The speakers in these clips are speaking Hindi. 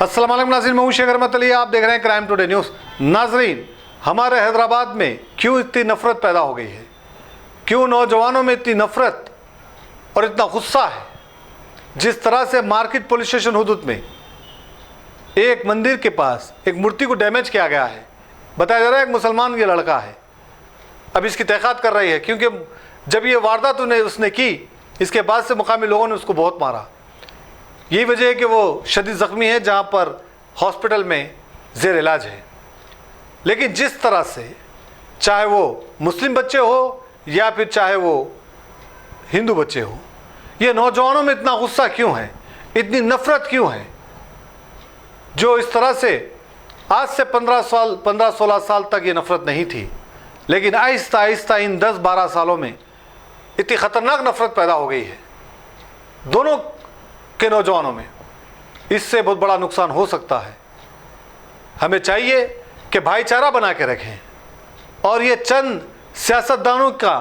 अस्सलाम वालेकुम नाज़रीन, मैं हूं शेख रहमत अली, आप देख रहे हैं क्राइम टुडे न्यूज़। नाज़रीन, हमारे हैदराबाद में क्यों इतनी नफ़रत पैदा हो गई है? क्यों नौजवानों में इतनी नफ़रत और इतना गुस्सा है? जिस तरह से मार्केट पुलिस स्टेशन हुदूद में एक मंदिर के पास एक मूर्ति को डैमेज किया गया है, बताया जा रहा है एक मुसलमान ये लड़का है। अब इसकी तहक़ीक़ात कर रही है, क्योंकि जब ये वारदात उसने की, इसके बाद से मुकामी लोगों ने उसको बहुत मारा। यही वजह है कि वो शदीद ज़ख्मी है, जहाँ पर हॉस्पिटल में ज़ेर इलाज है। लेकिन जिस तरह से, चाहे वो मुस्लिम बच्चे हो या फिर चाहे वो हिंदू बच्चे हो, ये नौजवानों में इतना गुस्सा क्यों है, इतनी नफ़रत क्यों है? जो इस तरह से आज से 15-16 साल तक ये नफ़रत नहीं थी, लेकिन आहिस्ता आहिस्ता इन 10-12 सालों में इतनी ख़तरनाक नफ़रत पैदा हो गई है दोनों के नौजवानों में। इससे बहुत बड़ा नुकसान हो सकता है। हमें चाहिए कि भाईचारा बना के रखें, और ये चंद सियासतदानों का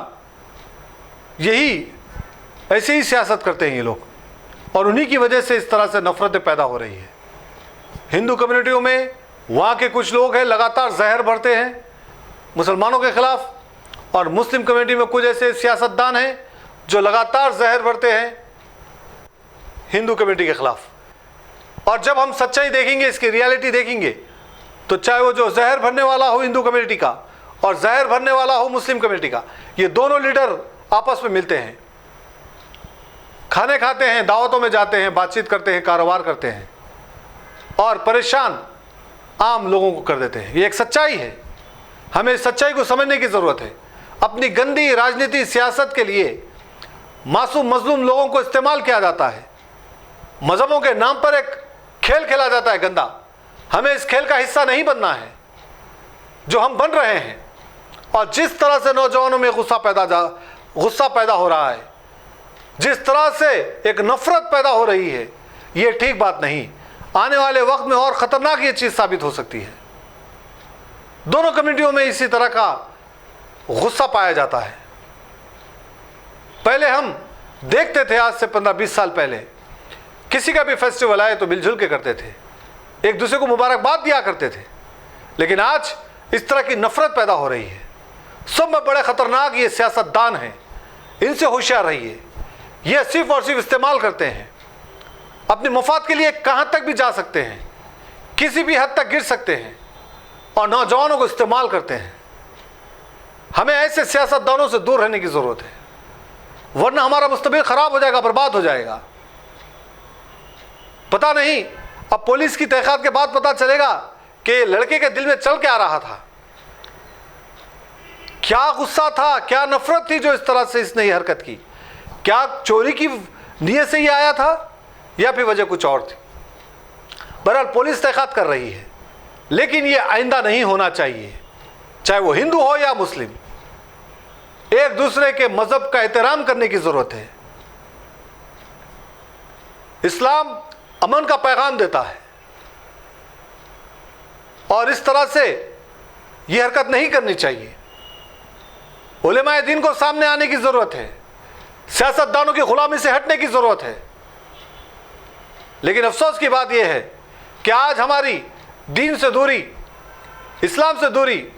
यही ऐसे ही सियासत करते हैं ये लोग, और उन्हीं की वजह से इस तरह से नफ़रतें पैदा हो रही है। हिंदू कम्युनिटियों में वहाँ के कुछ लोग हैं लगातार जहर भरते हैं मुसलमानों के ख़िलाफ़, और मुस्लिम कम्युनिटी में कुछ ऐसे सियासतदान हैं जो लगातार जहर भरते हैं हिंदू कम्युनिटी के ख़िलाफ़। और जब हम सच्चाई देखेंगे, इसकी रियलिटी देखेंगे, तो चाहे वो जो जहर भरने वाला हो हिंदू कम्युनिटी का और जहर भरने वाला हो मुस्लिम कम्युनिटी का, ये दोनों लीडर आपस में मिलते हैं, खाने खाते हैं, दावतों में जाते हैं, बातचीत करते हैं, कारोबार करते हैं और परेशान आम लोगों को कर देते हैं। ये एक सच्चाई है। हमें इस सच्चाई को समझने की ज़रूरत है। अपनी गंदी राजनीति सियासत के लिए मासूम मजलूम लोगों को इस्तेमाल किया जाता है। मज़हबों के नाम पर एक खेल खेला जाता है गंदा। हमें इस खेल का हिस्सा नहीं बनना है जो हम बन रहे हैं। और जिस तरह से नौजवानों में गुस्सा पैदा हो रहा है, जिस तरह से एक नफ़रत पैदा हो रही है, ये ठीक बात नहीं। आने वाले वक्त में और ख़तरनाक ये चीज़ साबित हो सकती है। दोनों कम्युनिटियों में इसी तरह का गुस्सा पाया जाता है। पहले हम देखते थे, आज से 15-20 साल पहले किसी का भी फेस्टिवल आए तो मिलजुल के करते थे, एक दूसरे को मुबारकबाद दिया करते थे। लेकिन आज इस तरह की नफ़रत पैदा हो रही है। सब में बड़े ख़तरनाक ये सियासतदान हैं, इनसे होशियार रहिए। ये सिर्फ और सिर्फ इस्तेमाल करते हैं अपने मुफाद के लिए। कहाँ तक भी जा सकते हैं, किसी भी हद तक गिर सकते हैं, और नौजवानों को इस्तेमाल करते हैं। हमें ऐसे सियासतदानों से दूर रहने की ज़रूरत है, वरना हमारा मुस्तकबिल ख़राब हो जाएगा, बर्बाद हो जाएगा। पता नहीं, अब पुलिस की तहक़ीक़ात के बाद पता चलेगा कि लड़के के दिल में चल के आ रहा था, क्या गुस्सा था, क्या नफ़रत थी जो इस तरह से इसने ये हरकत की। क्या चोरी की नीयत से ये आया था या फिर वजह कुछ और थी? बहरहाल पुलिस तहक़ीक़ात कर रही है, लेकिन ये आइंदा नहीं होना चाहिए। चाहे वो हिंदू हो या मुस्लिम, एक दूसरे के मज़हब का एहतराम करने की ज़रूरत है। इस्लाम अमन का पैगाम देता है, और इस तरह से ये हरकत नहीं करनी चाहिए। उलेमाए दीन को सामने आने की ज़रूरत है, सियासतदानों की ग़ुलामी से हटने की ज़रूरत है। लेकिन अफसोस की बात यह है कि आज हमारी दीन से दूरी, इस्लाम से दूरी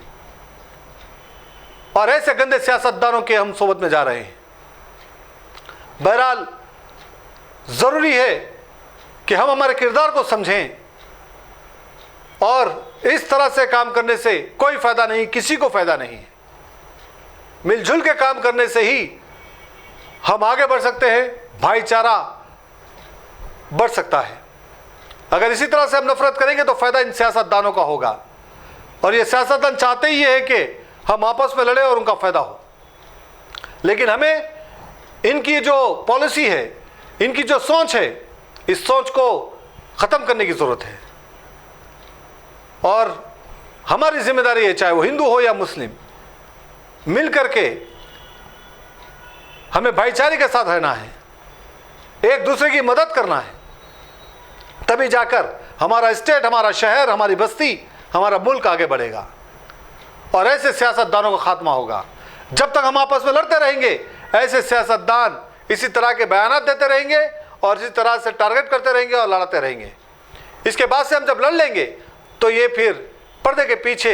और ऐसे गंदे सियासतदानों के हम सोबत में जा रहे हैं। बहरहाल ज़रूरी है कि हम हमारे किरदार को समझें, और इस तरह से काम करने से कोई फ़ायदा नहीं, किसी को फ़ायदा नहीं है। मिलजुल के काम करने से ही हम आगे बढ़ सकते हैं, भाईचारा बढ़ सकता है। अगर इसी तरह से हम नफ़रत करेंगे तो फ़ायदा इन सियासतदानों का होगा, और ये सियासतदान चाहते ही है कि हम आपस में लड़े और उनका फ़ायदा हो। लेकिन हमें इनकी जो पॉलिसी है, इनकी जो सोच है, इस सोच को ख़त्म करने की ज़रूरत है। और हमारी ज़िम्मेदारी है, चाहे वो हिंदू हो या मुस्लिम, मिल करके हमें भाईचारे के साथ रहना है, एक दूसरे की मदद करना है। तभी जाकर हमारा स्टेट, हमारा शहर, हमारी बस्ती, हमारा मुल्क आगे बढ़ेगा, और ऐसे सियासतदानों का खात्मा होगा। जब तक हम आपस में लड़ते रहेंगे, ऐसे सियासतदान इसी तरह के बयानात देते रहेंगे और इसी तरह से टारगेट करते रहेंगे और लड़ाते रहेंगे। इसके बाद से हम जब लड़ लेंगे तो ये फिर पर्दे के पीछे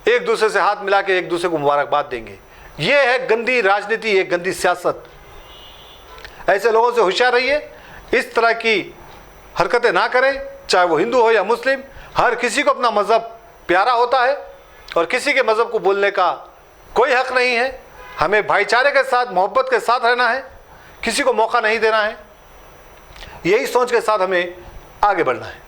एक दूसरे से हाथ मिला के एक दूसरे को मुबारकबाद देंगे। ये है गंदी राजनीति, ये गंदी सियासत। ऐसे लोगों से होशियार रहिए, इस तरह की हरकतें ना करें, चाहे वो हिंदू हो या मुस्लिम। हर किसी को अपना मज़हब प्यारा होता है और किसी के मज़हब को बोलने का कोई हक नहीं है। हमें भाईचारे के साथ, मोहब्बत के साथ रहना है, किसी को मौका नहीं देना है। यही सोच के साथ हमें आगे बढ़ना है।